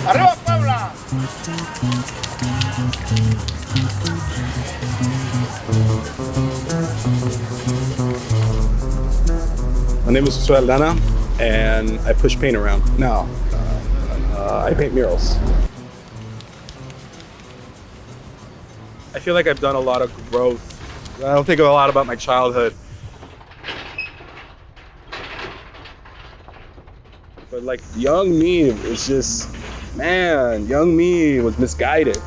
¡Arriba, Puebla! My name is Josue Aldana, and I push paint around. No, I paint murals. I feel like I've done a lot of growth. I don't think a lot about my childhood. But like young me is just, man, young me was misguided.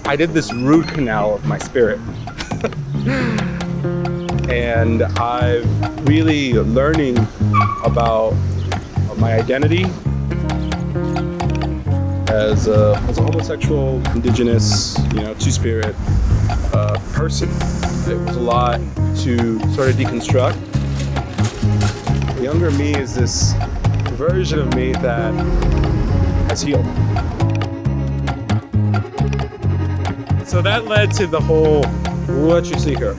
I did this root canal of my spirit. And I'm really learning about my identity as a homosexual, indigenous, two-spirit person. It was a lot to sort of deconstruct. The younger me is this version of me that has healed. So that led to the whole what you see here.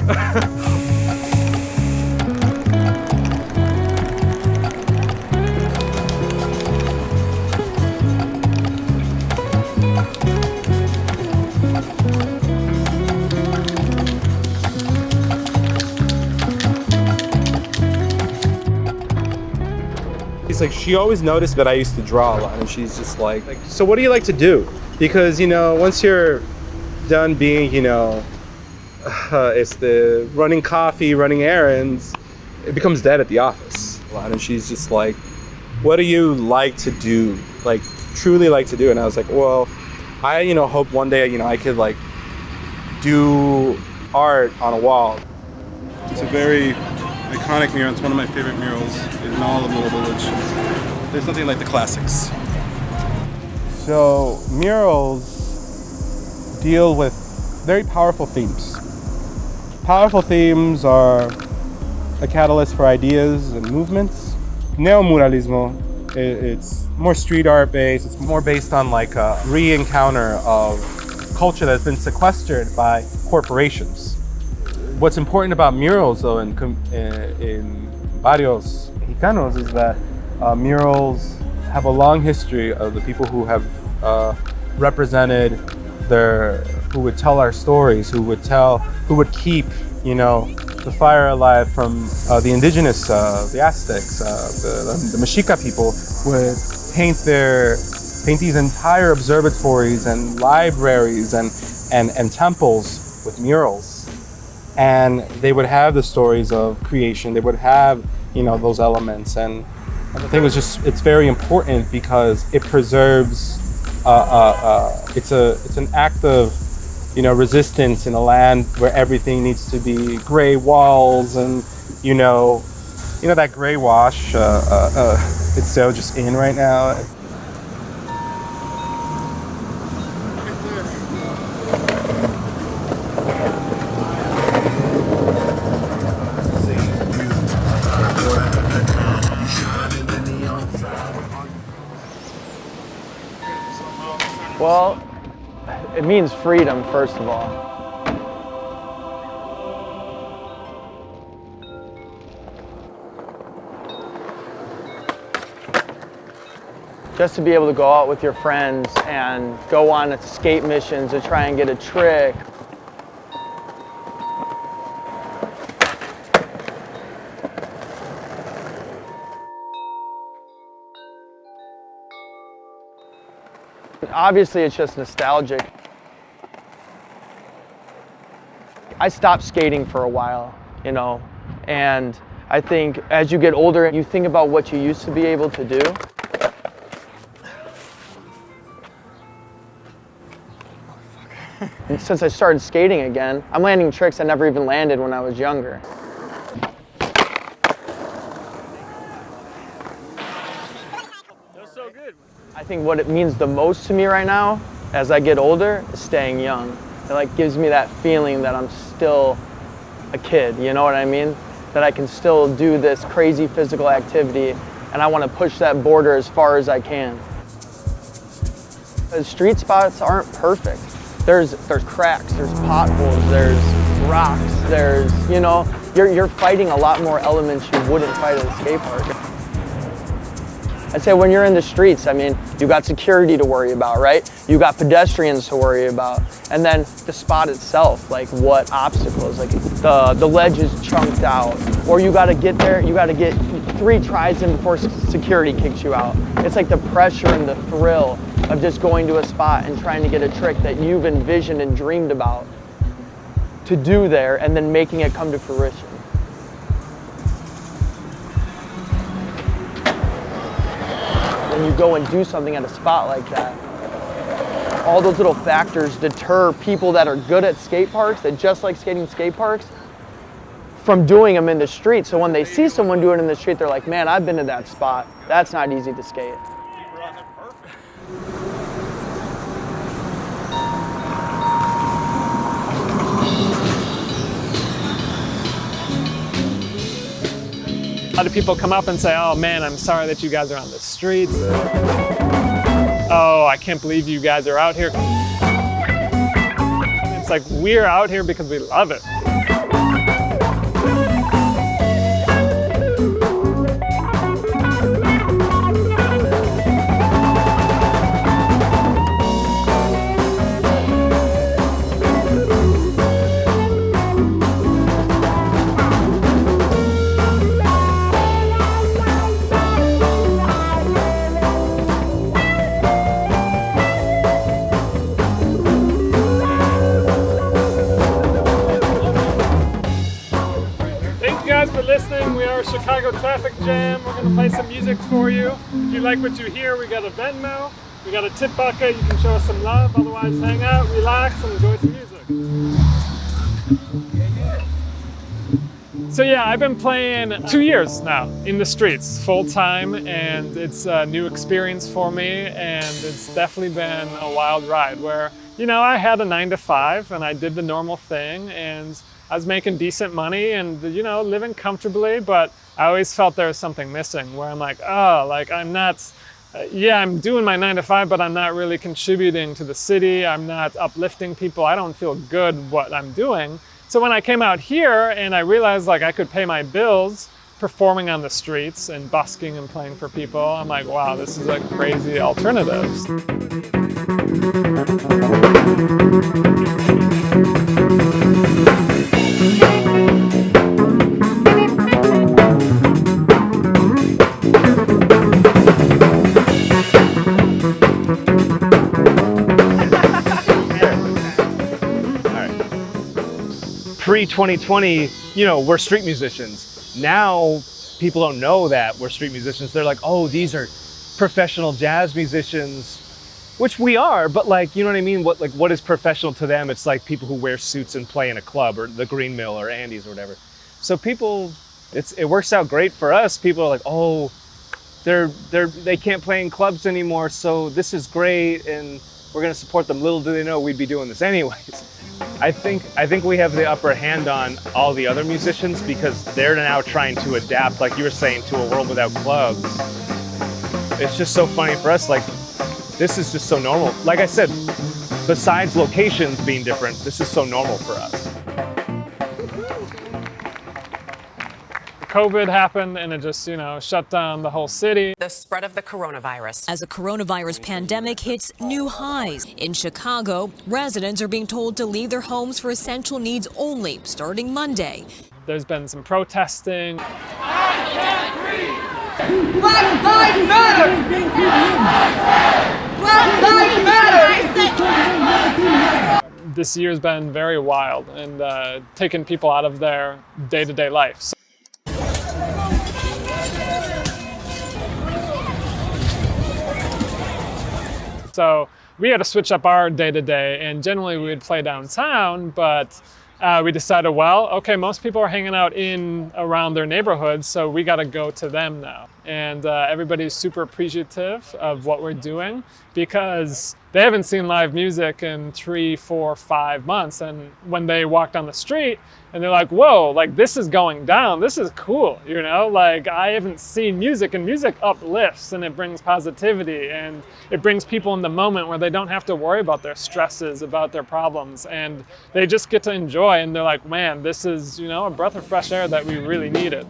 Like, she always noticed that I used to draw a lot, and she's just like, so what do you like to do? Because once you're done being it's the running coffee, running errands, it becomes dead at the office a lot. And she's just like, what do you like to do, like truly like to do? And I was like, well, I hope one day I could like do art on a wall. It's a very iconic mural. It's one of my favorite murals in all of Little Village. There's nothing like the classics. So murals deal with very powerful themes. Powerful themes are a catalyst for ideas and movements. Neomuralismo, it's more street art based. It's more based on like a re-encounter of culture that's been sequestered by corporations. What's important about murals, though, in barrios Mexicanos is that murals have a long history of the people who have represented who would tell our stories, who would keep, you know, the fire alive from the indigenous, the Aztecs, the Mexica people would paint these entire observatories and libraries and temples with murals. And they would have the stories of creation. They would have, you know, those elements. And I think it's very important because it preserves, it's an act of, you know, resistance in a land where everything needs to be gray walls and, you know that gray wash, it's so just in right now. Well, it means freedom, first of all. Just to be able to go out with your friends and go on escape missions to try and get a trick. Obviously, it's just nostalgic. I stopped skating for a while, you know, and I think as you get older, you think about what you used to be able to do. And since I started skating again, I'm landing tricks I never even landed when I was younger. So good. I think what it means the most to me right now, as I get older, is staying young. It like gives me that feeling that I'm still a kid, you know what I mean? That I can still do this crazy physical activity, and I want to push that border as far as I can. The street spots aren't perfect. There's cracks, there's potholes, there's rocks, there's, you know, you're fighting a lot more elements you wouldn't fight at a skate park. I'd say when you're in the streets, I mean, you got security to worry about, right? You got pedestrians to worry about. And then the spot itself, like what obstacles, like the ledge is chunked out, or you gotta get there, you gotta get 3 tries in before security kicks you out. It's like the pressure and the thrill of just going to a spot and trying to get a trick that you've envisioned and dreamed about to do there and then making it come to fruition. When you go and do something at a spot like that, all those little factors deter people that are good at skate parks, that just like skating skate parks, from doing them in the street. So when they see someone doing it in the street, they're like, man, I've been to that spot. That's not easy to skate. A lot of people come up and say, oh man, I'm sorry that you guys are on the streets. Oh, I can't believe you guys are out here. It's like, we're out here because we love it. Listening. We are Chicago Traffic Jam. We're going to play some music for you. If you like what you hear, we got a Venmo, we got a tip bucket. You can show us some love. Otherwise, hang out, relax, and enjoy some music. So yeah, I've been playing 2 years now in the streets, full time, and it's a new experience for me, and it's definitely been a wild ride where, you know, I had a 9-to-5 and I did the normal thing, and I was making decent money and, you know, living comfortably, but I always felt there was something missing where I'm like, oh, like I'm not, yeah, I'm doing my 9-to-5, but I'm not really contributing to the city. I'm not uplifting people. I don't feel good what I'm doing. So when I came out here and I realized like I could pay my bills performing on the streets and busking and playing for people, I'm like, wow, this is a crazy alternative. Pre-2020, you know, we're street musicians. Now, people don't know that we're street musicians. They're like, oh, these are professional jazz musicians, which we are, but like, you know what I mean? What is professional to them? It's like people who wear suits and play in a club or the Green Mill or Andy's or whatever. So people, it works out great for us. People are like, oh, they can't play in clubs anymore, so this is great, and we're gonna support them. Little do they know we'd be doing this anyways. I think we have the upper hand on all the other musicians because they're now trying to adapt, like you were saying, to a world without clubs. It's just so funny for us, like, this is just so normal. Like I said, besides locations being different, this is so normal for us. COVID happened and it just, you know, shut down the whole city. The spread of the coronavirus. As a coronavirus pandemic hits new highs. In Chicago, residents are being told to leave their homes for essential needs only starting Monday. There's been some protesting. I can't breathe! Black Lives Matter! Black Lives Matter! This year's been very wild and taking people out of their day-to-day life. So we had to switch up our day-to-day, and generally we would play downtown, but we decided, well, okay, most people are hanging out around their neighborhoods, so we got to go to them now. And everybody's super appreciative of what we're doing because they haven't seen live music in 3, 4, 5 months. And when they walk down the street and they're like, whoa, like this is going down. This is cool, you know? Like I haven't seen music, and music uplifts and it brings positivity and it brings people in the moment where they don't have to worry about their stresses, about their problems, and they just get to enjoy, and they're like, man, this is, you know, a breath of fresh air that we really needed.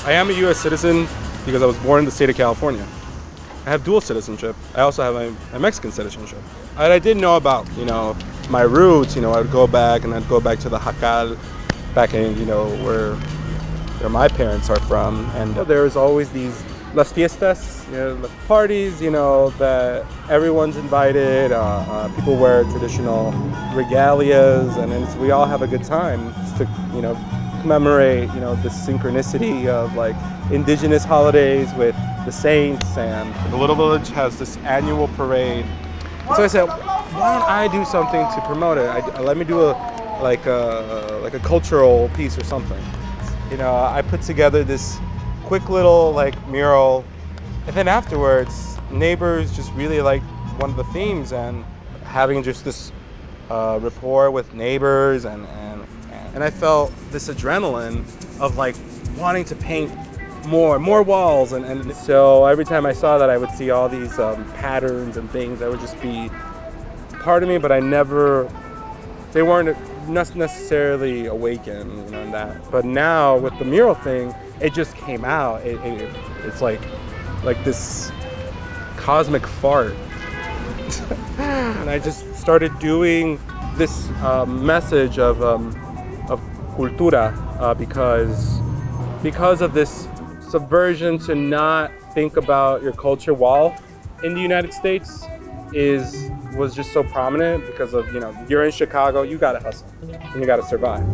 I am a U.S. citizen because I was born in the state of California. I have dual citizenship. I also have a Mexican citizenship. I did know about, you know, my roots. You know, I'd go back to the Jacal, back in, you know, where my parents are from. And there's always these las fiestas, you know, the parties, you know, that everyone's invited. People wear traditional regalias, and then we all have a good time to, you know, commemorate, you know, the synchronicity of like indigenous holidays with the saints. And the Little Village has this annual parade. So I said, why don't I do something to promote it? Let me do a cultural piece or something. You know, I put together this quick little like mural. And then afterwards, neighbors just really liked one of the themes, and having just this rapport with neighbors, and I felt this adrenaline of like wanting to paint more walls, and so every time I saw that, I would see all these patterns and things that would just be part of me, but they weren't necessarily awakened, you know, in that. But now with the mural thing, it just came out. It's like this cosmic fart. And I just started doing this message of cultura because of this subversion to not think about your culture while in the United States was just so prominent because of, you know, you're in Chicago, you gotta hustle and you gotta survive.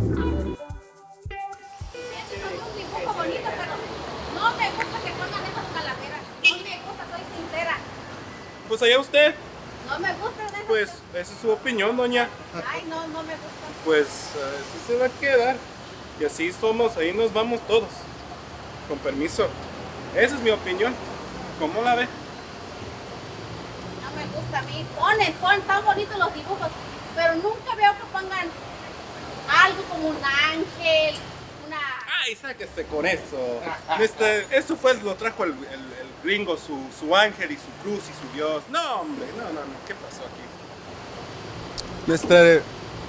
Pues allá usted. No me gusta. Pues esa es su opinión, doña. Ay, no me gusta. Pues así se va a quedar. Y así somos, ahí nos vamos todos. Con permiso. Esa es mi opinión. ¿Cómo la ve? No me gusta a mí. Ponen tan bonitos los dibujos, pero nunca veo que pongan algo como un ángel, una... Ay, sáquese con eso. Eso lo trajo el gringo, su ángel y su cruz y su Dios. No, hombre, no. ¿Qué pasó aquí?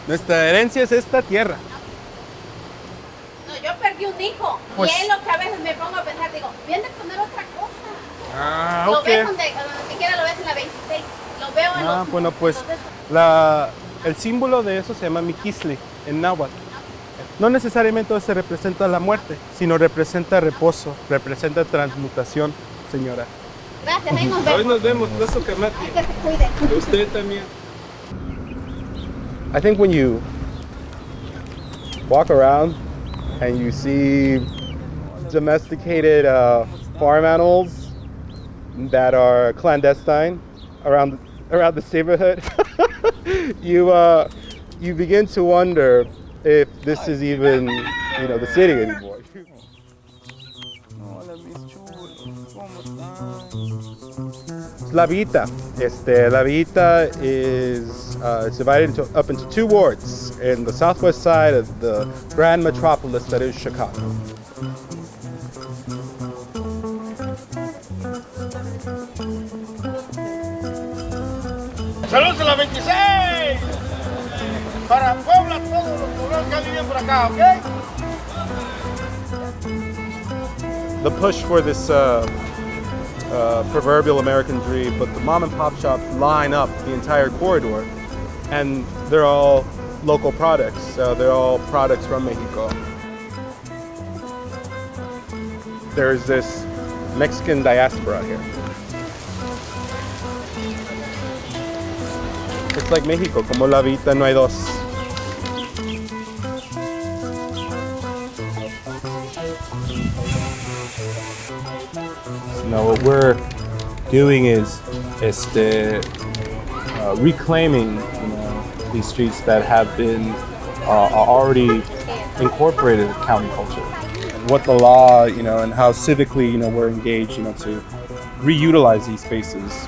Nuestra herencia es esta tierra. No, yo perdí un hijo. Pues, y es lo que a veces me pongo a pensar, digo, viene a poner otra cosa. Ah, lo ok. ves donde siquiera lo ves en la 26. Lo veo en los... Bueno, pues el símbolo de eso se llama miquisli en náhuatl. No necesariamente se representa la muerte, sino representa reposo, representa transmutación, señora. Gracias, ahí nos vemos. Hoy nos vemos, beso que mate. Ay, que se cuide. Usted también. I think when you walk around and you see domesticated farm animals that are clandestine around the neighborhood, you begin to wonder if this is even, you know, the city anymore. La Villita. La Villita is it's divided up into two wards in the southwest side of the grand metropolis that is Chicago. ¡Saludos a la 26! Para Puebla, todos los poblados que viven por acá, ¿ok? The push for this proverbial American dream, but the mom and pop shops line up the entire corridor, and they're all local products. They're all products from Mexico. There's this Mexican diaspora here. It's like Mexico, como la vida no hay dos. Now what we're doing is reclaiming, you know, these streets that have been already incorporated in county culture. And what the law, you know, and how civically, you know, we're engaged, you know, to reutilize these spaces.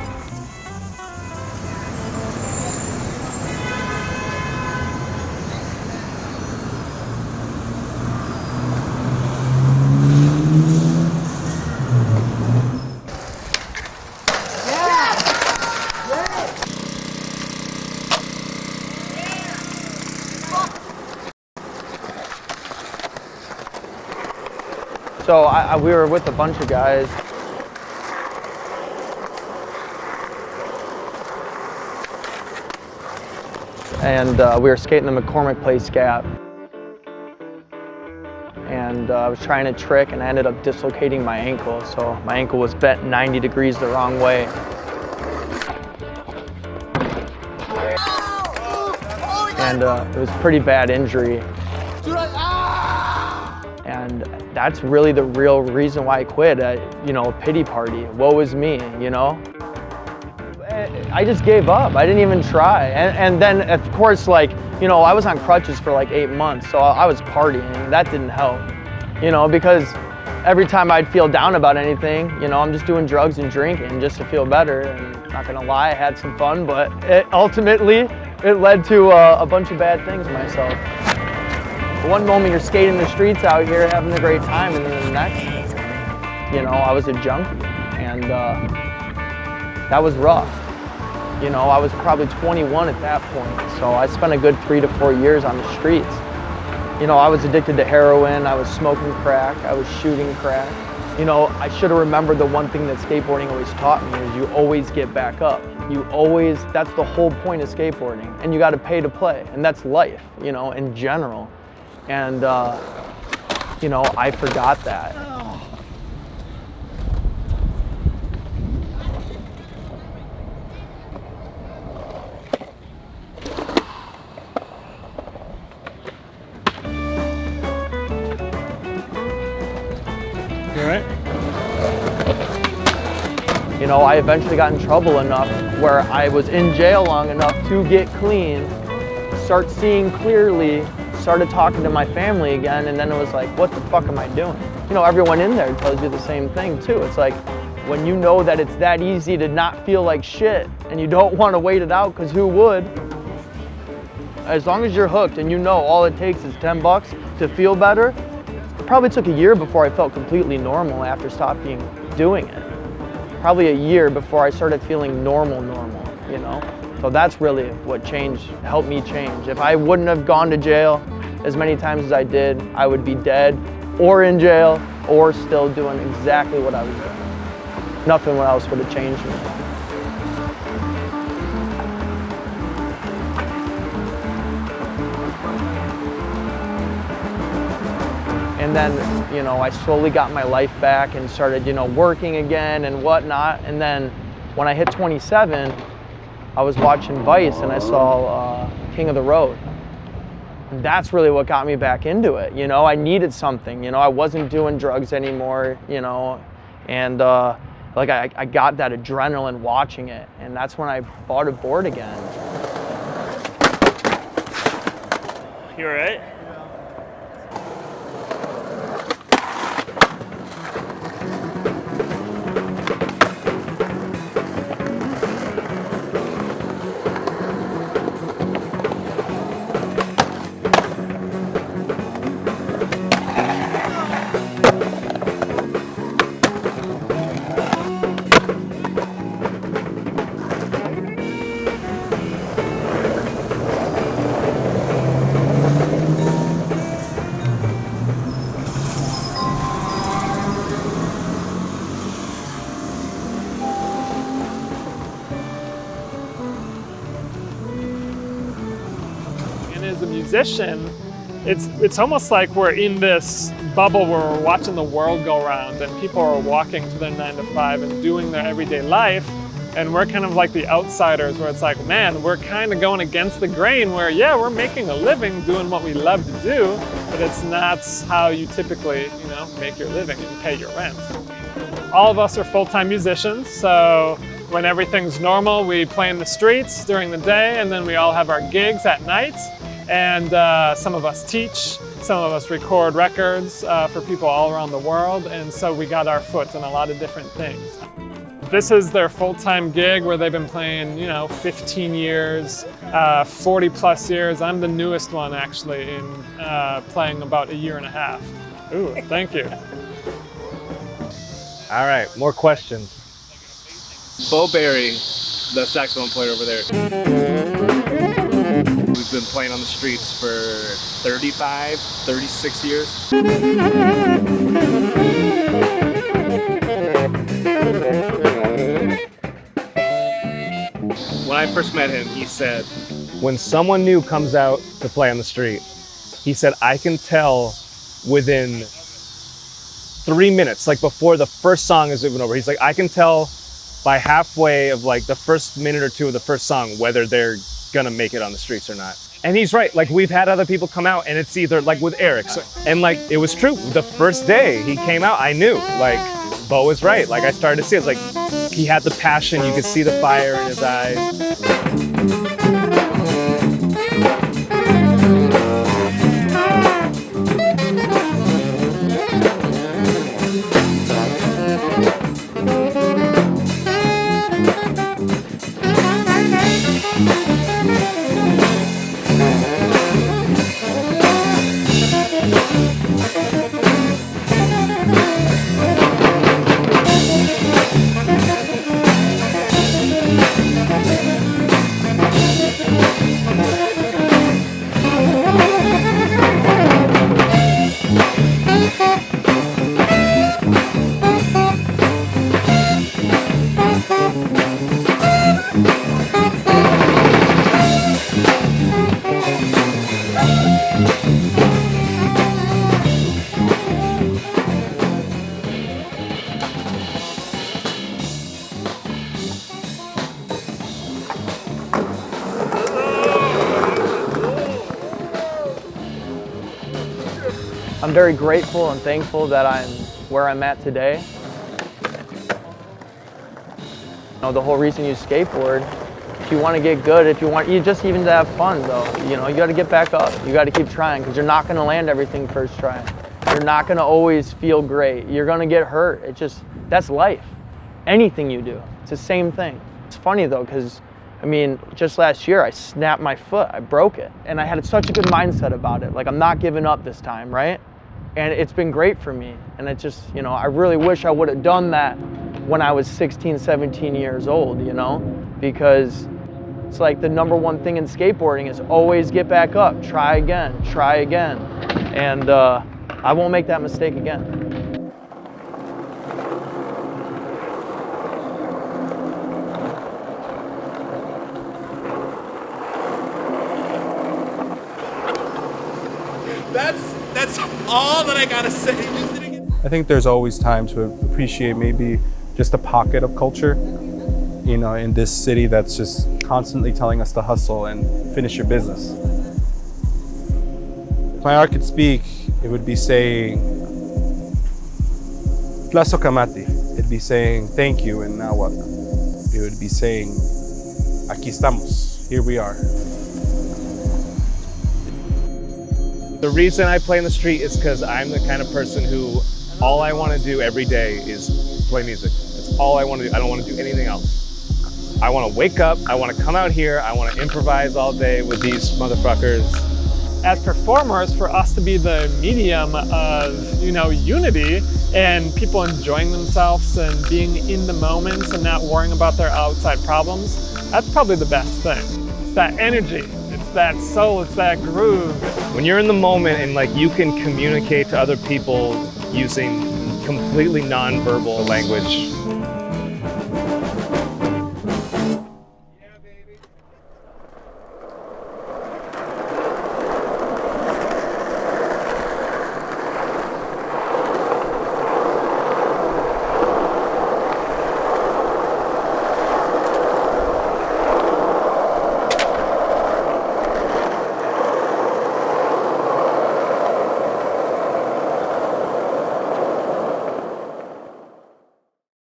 So we were with a bunch of guys. And we were skating the McCormick Place Gap. And I was trying to trick and I ended up dislocating my ankle. So my ankle was bent 90 degrees the wrong way. And it was a pretty bad injury. And that's really the real reason why I quit. You know, pity party, woe is me, you know? I just gave up, I didn't even try. And then of course, like, you know, I was on crutches for like 8 months, so I was partying, that didn't help. You know, because every time I'd feel down about anything, you know, I'm just doing drugs and drinking just to feel better. And not gonna lie, I had some fun, but ultimately it led to a bunch of bad things myself. One moment you're skating the streets out here having a great time, and then the next, you know, I was a junkie, and that was rough. You know, I was probably 21 at that point, so I spent a good 3 to 4 years on the streets. You know, I was addicted to heroin, I was smoking crack, I was shooting crack. You know, I should have remembered the one thing that skateboarding always taught me is you always get back up. You always, that's the whole point of skateboarding, and you gotta pay to play, and that's life, you know, in general. And, you know, I forgot that. You know, I eventually got in trouble enough where I was in jail long enough to get clean, start seeing clearly, started talking to my family again, and then it was like, what the fuck am I doing? You know, everyone in there tells you the same thing too. It's like, when you know that it's that easy to not feel like shit and you don't want to wait it out, because who would? As long as you're hooked and you know all it takes is 10 bucks to feel better, it probably took a year before I felt completely normal after stopping doing it. Probably a year before I started feeling normal, you know? So that's really what helped me change. If I wouldn't have gone to jail as many times as I did, I would be dead or in jail or still doing exactly what I was doing. Nothing else would have changed me. And then, you know, I slowly got my life back and started, you know, working again and whatnot. And then when I hit 27, I was watching Vice and I saw King of the Road. And that's really what got me back into it. You know, I needed something, you know, I wasn't doing drugs anymore, you know, and like I got that adrenaline watching it. And that's when I bought a board again. You all right? As a musician, it's almost like we're in this bubble where we're watching the world go round and people are walking to their 9 to 5 and doing their everyday life, and we're kind of like the outsiders where it's like, man, we're kind of going against the grain where, yeah, we're making a living doing what we love to do, but it's not how you typically, you know, make your living and pay your rent. All of us are full-time musicians, so when everything's normal, we play in the streets during the day, and then we all have our gigs at night. And some of us teach, some of us record records for people all around the world, and so we got our foot in a lot of different things. This is their full-time gig where they've been playing, you know, 15 years, 40 plus years. I'm the newest one actually in playing about 1.5 years. Ooh, thank you. All right, more questions. Beau Barry, the saxophone player over there. We've been playing on the streets for 35, 36 years. When I first met him, he said, when someone new comes out to play on the street, he said, I can tell within 3 minutes, like before the first song is even over. He's like, I can tell by halfway of like the first minute or two of the first song whether they're gonna make it on the streets or not. And he's right, like we've had other people come out and it's either like with Erik, and like it was true. The first day he came out, I knew, like Beau was right. Like I started to see, it's like he had the passion, you could see the fire in his eyes. I'm very grateful and thankful that I'm where I'm at today. You know, the whole reason you skateboard, if you want to get good, if you want, you just even to have fun though, you know, you got to get back up. You got to keep trying because you're not going to land everything first try. You're not going to always feel great. You're going to get hurt. That's life. Anything you do, it's the same thing. It's funny though, because I mean, just last year I snapped my foot, I broke it. And I had such a good mindset about it. Like, I'm not giving up this time, right? And it's been great for me. And it just, you know, I really wish I would have done that when I was 16, 17 years old, you know? Because it's like the #1 thing in skateboarding is always get back up, try again. And I won't make that mistake again. That's all that I gotta say. I think there's always time to appreciate maybe just a pocket of culture, you know, in this city that's just constantly telling us to hustle and finish your business. If my art could speak, it would be saying, Plaso Kamati. It'd be saying, thank you in Nahuatl. It would be saying, aquí estamos, here we are. The reason I play in the street is because I'm the kind of person who all I want to do every day is play music. That's all I want to do. I don't want to do anything else. I want to wake up, I want to come out here, I want to improvise all day with these motherfuckers. As performers, for us to be the medium of, you know, unity and people enjoying themselves and being in the moments and not worrying about their outside problems, that's probably the best thing. It's that energy. It's that soul, it's that groove. When you're in the moment and like you can communicate to other people using completely non-verbal language,